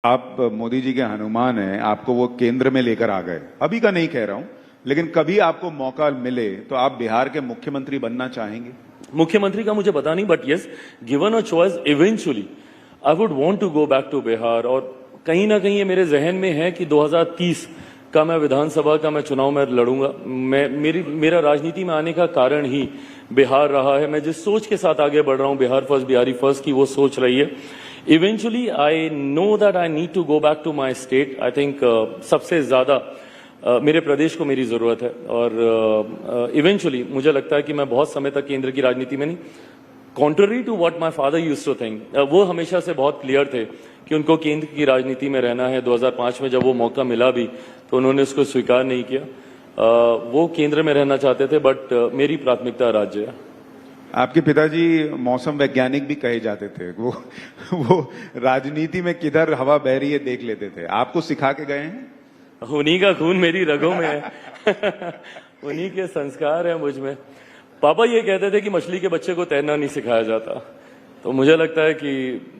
आप मोदी जी के हनुमान हैं, आपको वो केंद्र में लेकर आ गए। अभी का नहीं कह रहा हूं, लेकिन कभी आपको मौका मिले तो आप बिहार के मुख्यमंत्री बनना चाहेंगे? मुख्यमंत्री का मुझे पता नहीं, but yes, given a choice eventually I would want to go back to Bihar. और कहीं ना कहीं ये मेरे जहन में है कि 2030 का मैं विधानसभा का मैं चुनाव में लड़ूंगा। मेरा राजनीति में आने का कारण ही बिहार रहा है। मैं जिस सोच के साथ आगे बढ़ रहा हूं, बिहार फर्स्ट, बिहारी फर्स्ट की वो सोच रही है। Eventually I know that I need to go back to my state. I think सबसे ज्यादा मेरे प्रदेश को मेरी जरूरत है। और इवेंचुअली मुझे लगता है कि मैं बहुत समय तक केंद्र की राजनीति में नहीं, contrary to what my father used to think, वो हमेशा से बहुत क्लियर थे कि उनको केंद्र की राजनीति में रहना है। 2005 में जब वो मौका मिला भी तो उन्होंने उसको स्वीकार नहीं किया। वो केंद्र में रहना चाहते थे, बट मेरी प्राथमिकता राज्य है। आपके पिताजी मौसम वैज्ञानिक भी कहे जाते थे। वो राजनीति में किधर हवा बह रही है देख लेते थे। आपको सिखा के गए हैं? उन्हीं का खून मेरी रगों में है। उन्हीं के संस्कार है मुझ में। पापा ये कहते थे कि मछली के बच्चे को तैरना नहीं सिखाया जाता, तो मुझे लगता है कि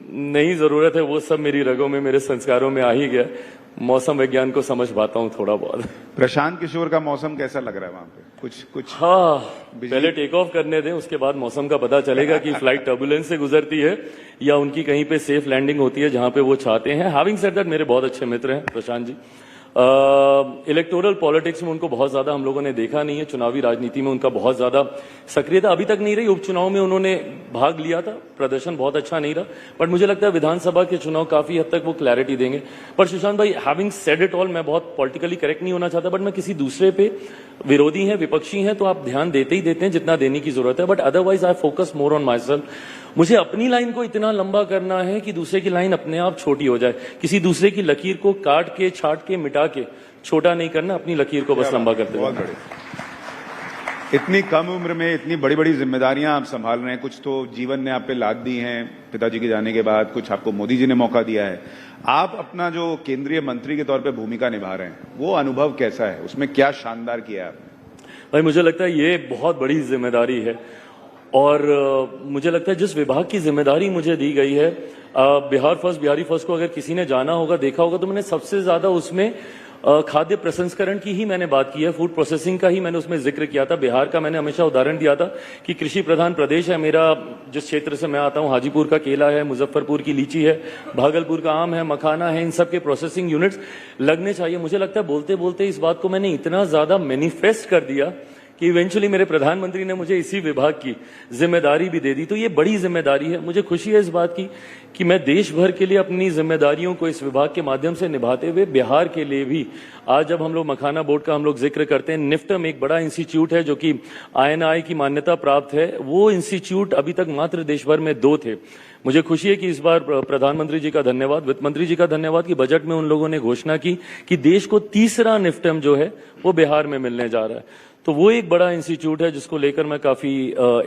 नहीं, जरूरत है, वो सब मेरी रगों में, मेरे संस्कारों में आ ही गया। मौसम विज्ञान को समझ पाता हूँ थोड़ा बहुत। प्रशांत किशोर का मौसम कैसा लग रहा है वहां पे? कुछ हाँ, पहले टेक ऑफ करने दें, उसके बाद मौसम का पता चलेगा कि फ्लाइट टर्बुलेंस से गुजरती है या उनकी कहीं पे सेफ लैंडिंग होती है जहां पे वो चाहते हैं। हैविंग सेड दैट, मेरे बहुत अच्छे मित्र हैं प्रशांत जी। इलेक्टोरल पॉलिटिक्स में उनको बहुत ज्यादा हम लोगों ने देखा नहीं है। चुनावी राजनीति में उनका बहुत ज्यादा सक्रियता अभी तक नहीं रही। उपचुनाव में उन्होंने भाग लिया था, प्रदर्शन बहुत अच्छा नहीं रहा, बट मुझे लगता है विधानसभा के चुनाव काफी हद तक वो क्लैरिटी देंगे। पर सुशांत भाई, हैविंग सेड इट ऑल, मैं बहुत पॉलिटिकली करेक्ट नहीं होना चाहता, बट मैं किसी दूसरे पे, विरोधी हैं, विपक्षी हैं, तो आप ध्यान देते ही देते हैं जितना देने की जरूरत है, but otherwise I focus more on my self. मुझे अपनी लाइन को इतना लंबा करना है कि दूसरे की लाइन अपने आप छोटी हो जाए। किसी दूसरे की लकीर को काट के, छाट के, मिटा के छोटा नहीं करना, अपनी लकीर को बस लंबा करते हैं। इतनी कम उम्र में इतनी बड़ी बड़ी जिम्मेदारियां आप संभाल रहे हैं। कुछ तो जीवन ने आप पे लाद दी हैं पिताजी के जाने के बाद, कुछ आपको मोदी जी ने मौका दिया है। आप अपना जो केंद्रीय मंत्री के तौर पे भूमिका निभा रहे हैं, वो अनुभव कैसा है? उसमें क्या शानदार किया है आपने? भाई, मुझे लगता है ये बहुत बड़ी जिम्मेदारी है। और मुझे लगता है जिस विभाग की जिम्मेदारी मुझे दी गई है, बिहार फर्स्ट, बिहारी फर्स्ट को अगर किसी ने जाना होगा, देखा होगा, तो मैंने सबसे ज्यादा उसमें खाद्य प्रसंस्करण की ही मैंने बात की है, फूड प्रोसेसिंग का ही मैंने उसमें जिक्र किया था। बिहार का मैंने हमेशा उदाहरण दिया था कि कृषि प्रधान प्रदेश है मेरा। जिस क्षेत्र से मैं आता हूं, हाजीपुर का केला है, मुजफ्फरपुर की लीची है, भागलपुर का आम है, मखाना है, इन सब के प्रोसेसिंग यूनिट्स लगने चाहिए। मुझे लगता है बोलते बोलते इस बात को मैंने इतना ज्यादा मैनिफेस्ट कर दिया कि इवेंचुअली मेरे प्रधानमंत्री ने मुझे इसी विभाग की जिम्मेदारी भी दे दी। तो ये बड़ी जिम्मेदारी है। मुझे खुशी है इस बात की कि मैं देश भर के लिए अपनी जिम्मेदारियों को इस विभाग के माध्यम से निभाते हुए बिहार के लिए भी, आज जब हम लोग मखाना बोर्ड का हम लोग जिक्र करते हैं, निफ्टम एक बड़ा इंस्टीट्यूट है जो कि INI की मान्यता प्राप्त है। वो इंस्टीट्यूट अभी तक मात्र देश भर में 2 थे। मुझे खुशी है कि इस बार प्रधानमंत्री जी का धन्यवाद, वित्त मंत्री जी का धन्यवाद कि बजट में उन लोगों ने घोषणा की कि देश को तीसरा निफ्टम जो है वो बिहार में मिलने जा रहा है। तो वो एक बड़ा इंस्टीट्यूट है जिसको लेकर मैं काफी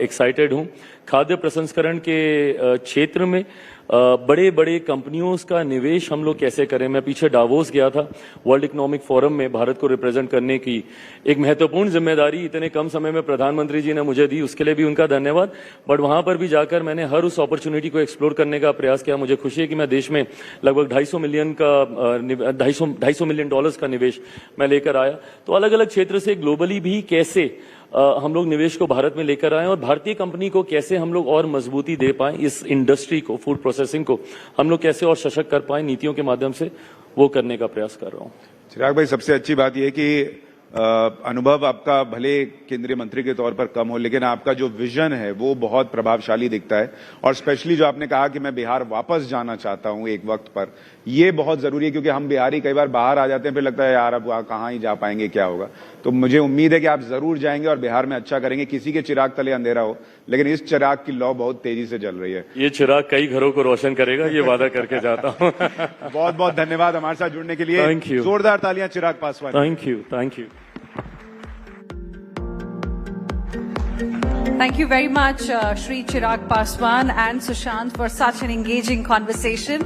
एक्साइटेड हूं। खाद्य प्रसंस्करण के क्षेत्र में बड़े बड़े कंपनियों का निवेश हम लोग कैसे करें। मैं पीछे डावोस गया था, वर्ल्ड इकोनॉमिक फोरम में भारत को रिप्रेजेंट करने की एक महत्वपूर्ण जिम्मेदारी इतने कम समय में प्रधानमंत्री जी ने मुझे दी, उसके लिए भी उनका धन्यवाद। बट वहां पर भी जाकर मैंने हर उस अपॉर्चुनिटी को एक्सप्लोर करने का प्रयास किया। मुझे खुशी है कि मैं देश में लगभग $250 मिलियन का निवेश मैं लेकर आया। तो अलग अलग क्षेत्र से ग्लोबली भी कैसे हम लोग निवेश को भारत में लेकर आए और भारतीय कंपनी को कैसे हम लोग और मजबूती दे पाए, इस इंडस्ट्री को, फूड प्रोसेसिंग को हम लोग कैसे और सशक्त कर पाए नीतियों के माध्यम से, वो करने का प्रयास कर रहा हूं। चिराग भाई, सबसे अच्छी बात यह कि अनुभव आपका भले केंद्रीय मंत्री के तौर पर कम हो, लेकिन आपका जो विजन है वो बहुत प्रभावशाली दिखता है। और स्पेशली जो आपने कहा कि मैं बिहार वापस जाना चाहता हूं एक वक्त पर, ये बहुत जरूरी है, क्योंकि हम बिहारी कई बार बाहर आ जाते हैं, फिर लगता है यार अब कहाँ ही जा पाएंगे, क्या होगा। तो मुझे उम्मीद है कि आप जरूर जाएंगे और बिहार में अच्छा करेंगे। किसी के चिराग तले अंधेरा हो, लेकिन इस चिराग की लौ बहुत तेजी से जल रही है। ये चिराग कई घरों को रोशन करेगा, ये वादा करके जाता हूँ। बहुत बहुत धन्यवाद हमारे साथ जुड़ने के लिए। Thank you. जोरदार तालियां Chirag Paswan. Thank you, thank you. Thank you very much, Shri Chirag Paswan and Sushant, for such an engaging conversation.